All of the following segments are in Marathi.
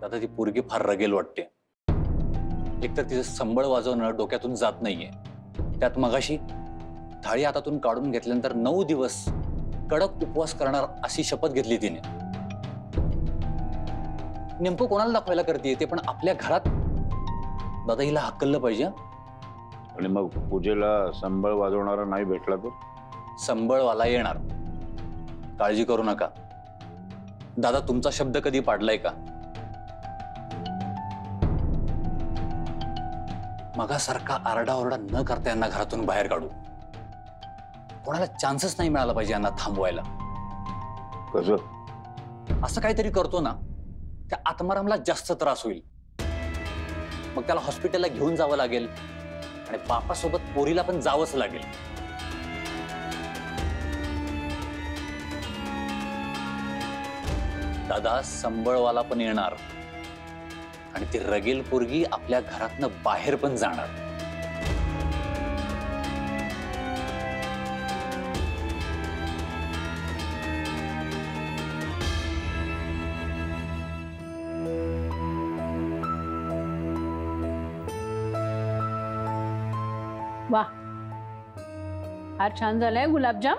दादा ती पोरगी फार रगेल वाटते। एकतर तिचं संबळ वाजवणं डोक्यातून जात नाहीये, त्यात मगाशी थाळी हातातून काढून घेतल्यानंतर 9 दिवस कडक उपवास करणार अशी शपथ घेतली तिने। नेमकं कोणाला दाखवायला करते ते पण आपल्या घरात। दादा हिला हक्कलं पाहिजे। आणि मग पूजेला संबळ वाजवणारा नाही भेटला तर? संबळवाला येणार, काळजी करू नका। दादा तुमचा शब्द कधी पाडलाय का? मगासारखा आरडाओरडा न करता यांना घरातून बाहेर काढू। कोणाला चान्सच नाही मिळाला पाहिजे यांना थांबवायला। कसं? असं काहीतरी करतो ना त्या आत्मारामला जास्त त्रास होईल, मग त्याला हॉस्पिटलला घेऊन जावं लागेल आणि बापासोबत पोरीला पण जावंच लागेल। दादा संबळवाला पण येणार आणि ती रगेल पोरगी आपल्या घरातनं बाहेर पण जाणार। वाह, फार छान झालाय गुलाबजाम।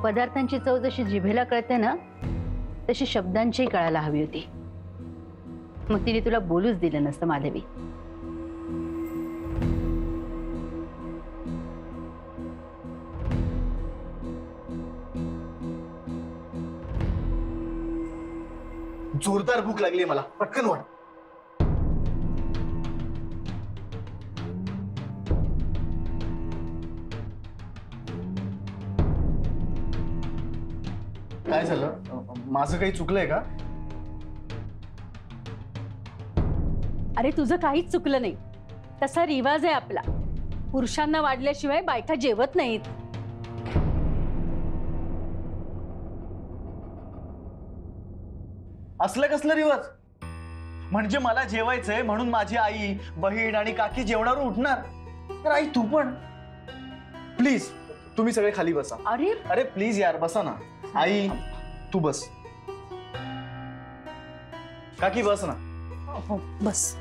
पदार्थांची चव जशी जिभेला कळते ना तशी शब्दांची कळायला हवी होती, मग तिने तुला बोलूच दिलं नसतं माधवी। जोरदार भूक लागली मला, पटकन वाट। काय झालं? माझं काही चुकलंय का? अरे तुझं काहीच चुकलं नाही, तसा रिवाज आहे आपला, पुरुषांना वाढल्याशिवाय बायका जेवत नाहीत। असलं कसलं रिवाज? म्हणजे मला जेवायचंय म्हणून माझी आई, बहीण आणि काकी जेवणावर उठणार? तर आई तू पण प्लीज, तुम्ही सगळे खाली बसा। अरे अरे प्लीज यार बसा ना। आई तू बस, काकी बस ना। हो बस।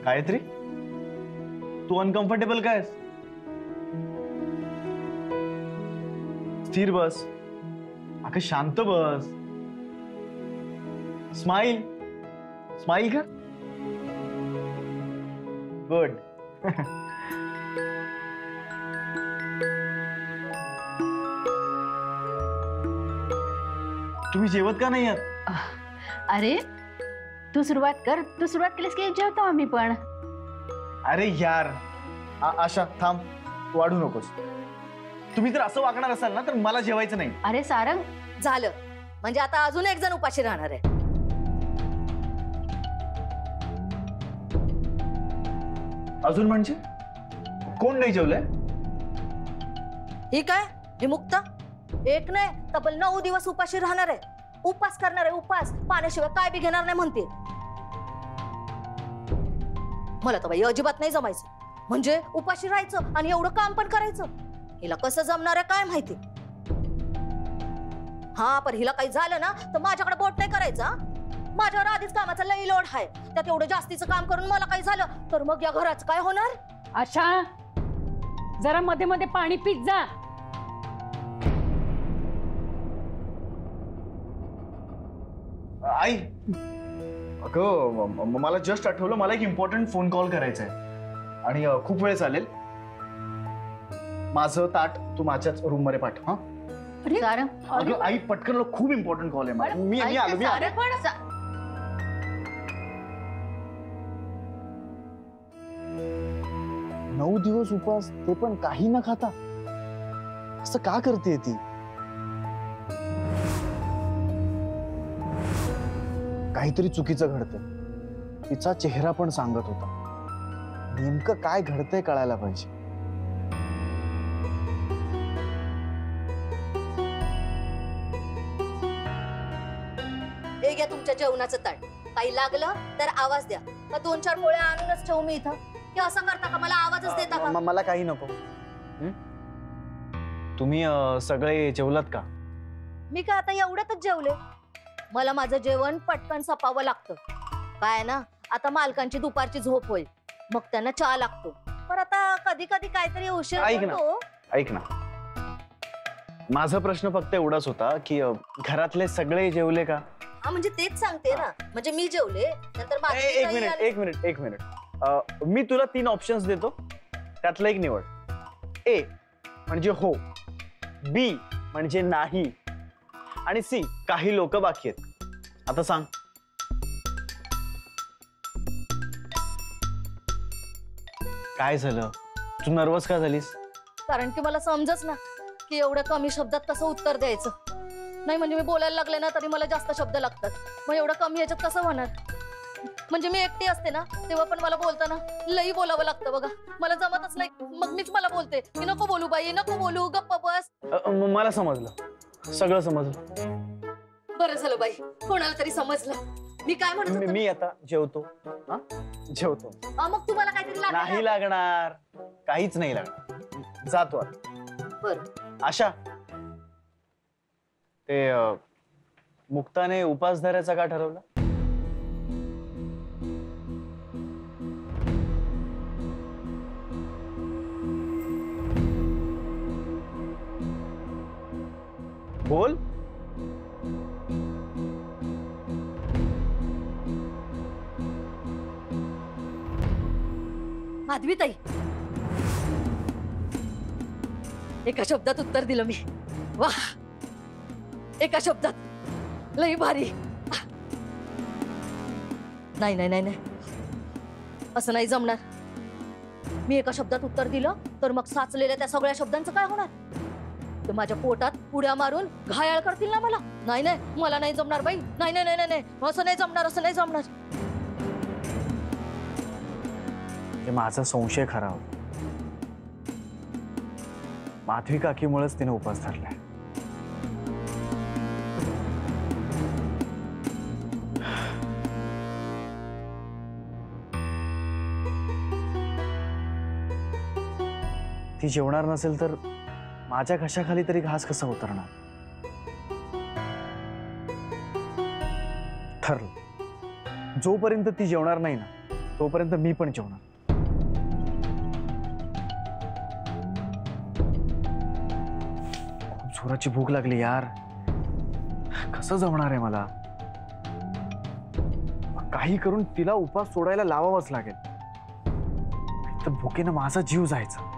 गायत्री, तू अनकम्फर्टेबल काय? स्थिर बस, अगं शांत बस। स्माइल, स्माइल कर। गुड। तुम्ही जेवत का नाही आहात? अरे तू सुरुवात कर, तू सुरुवात केलीस की जेवतो आम्ही पण। अरे यार आशा थांब, वाढू नकोस। तुम्ही जर असं वागणार असाल ना तर मला जेवायचं नाही। अरे सारंग, झालं म्हणजे आता अजून एक जण उपाशी राहणार आहे। अजून म्हणजे कोण नाही जेवलंय? ही काय ही मुक्ता एक नाही तब्बल 9 दिवस उपाशी राहणार आहे, उपास करणार आहे, उपास पाण्याशिवाय काय बी घेणार नाही म्हणते। मला तर बाई अजिबात नाही जमायचं, म्हणजे उपाशी राहायचं आणि एवढं काम पण करायचं, हिला कसं जमणार आहे काय माहिती। हा पण हिला काही झालं ना तर माझ्याकडे बोट नाही करायचा। माझ्यावर आधीच कामाचा लई लोड आहे, त्यात एवढं जास्तीचं काम करून मला काही झालं तर मग या घराचं काय होणार? अच्छा, जरा मध्ये मध्ये पाणी पीत जा। आई अगं मला जस्ट आठवलं, मला एक इम्पॉर्टंट फोन कॉल करायचा आहे आणि खूप वेळ चालेल। माझं ताट तू माझ्याच रूम मध्ये पाठव। हा सारंग, अगं आई पटकन, खूप इम्पॉर्टंट कॉल आहे मला। मी आलो, मी आलो। 9 दिवस उपवास, ते पण काही न खाता, असं का करते ती? काहीतरी चुकीचं घडतंय, तिचा चेहरा पण सांगत होता। नेमकं काय घडतंय कळायला पाहिजे। हे घ्या तुमच्या जेवणाचं ताट काही लागलं तर आवाज द्या. का 2-4 पोळ्या आणूनच ठेवू मी इथं? की असं करता का? मला आवाजच देता का? मला काही नको. तुम्ही सगळे जेवलात का? मी काय आता एवढ्यातच जेवले? मला माझं जेवण पटकन सपावं लागतं. काय ना, आता मालकांची दुपारची झोप होईल, मग त्यांना चहा लागतो. पण आता कधी कधी काहीतरी उशीर ऐक ना. होतो. ऐक ना, माझा प्रश्न फक्त एवढाच होता की घरातले सगळे जेवले का? हा म्हणजे तेच सांगते ना. म्हणजे मी जेवले, नंतर बाकी एक काही मिनिट आले. एक मिनिट मी तुला 3 ऑप्शन्स देतो, त्यातलं एक निवड. ए म्हणजे हो, बी म्हणजे नाही, आणि सी काही लोक बाकी आहेत. आता सांग. काय झालं? तू नर्वस का झालीस? कारण की मला समजच ना की एवढ्या कमी शब्दात कसं उत्तर द्यायचं. नाही म्हणजे मी बोलायला लागले ना तरी मला जास्त शब्द लागतात. मग एवढं कमी याच्यात कसं होणार? म्हणजे मी एकटी असते ना तेव्हा पण मला बोलताना लई बोलावं लागतं बघा. मला जमतच नाही. मग मीच मला बोलते की नको बोलू बाई, नको बोलू, गप्प बस. मला समजलं, सगळं समजलं. बरं झालं बाई, कोणाला तरी समजलं. मी काय म्हणत होते? मी आता जेवतो. हा जेवतो. मग तुम्हाला काहीतरी नाही लागलं? लागणार, काहीच नाही लागणार. जातो आता. बरं. आशा, ते मुक्ताने उपास धरायचा का ठरवलं? बोल. माधवीताई, एका शब्दात उत्तर दिलं मी. वाह, एका शब्दात. लई भारी. नाही नाही नाही नाही, असं नाही जमणार. मी एका शब्दात उत्तर दिलं तर मग साचलेल्या त्या सगळ्या शब्दांचं काय होणार? ते माझ्या पोटात उड्या मारून घायाळ करतील ना मला. नाही नाही, मला नाही जमणार बाई. नाही नाही नाही नाही, असं नाही जमणार, असं नाही जमणार. हे माझा संशय खरा होता. माधवी काकीमुळेच तिने उपास धरलाय. ती जेवणार नसेल तर माझ्या घशाखाली तरी घास कसा उतरणार? ठरलं, जोपर्यंत ती जेवणार नाही ना तोपर्यंत मी पण जेवणार. खूप जोराची भूक लागली यार. कसं जमणार आहे मला? काही करून तिला उपास सोडायला लावावाच लागेल, तर भुकेनं माझा जीव जायचा.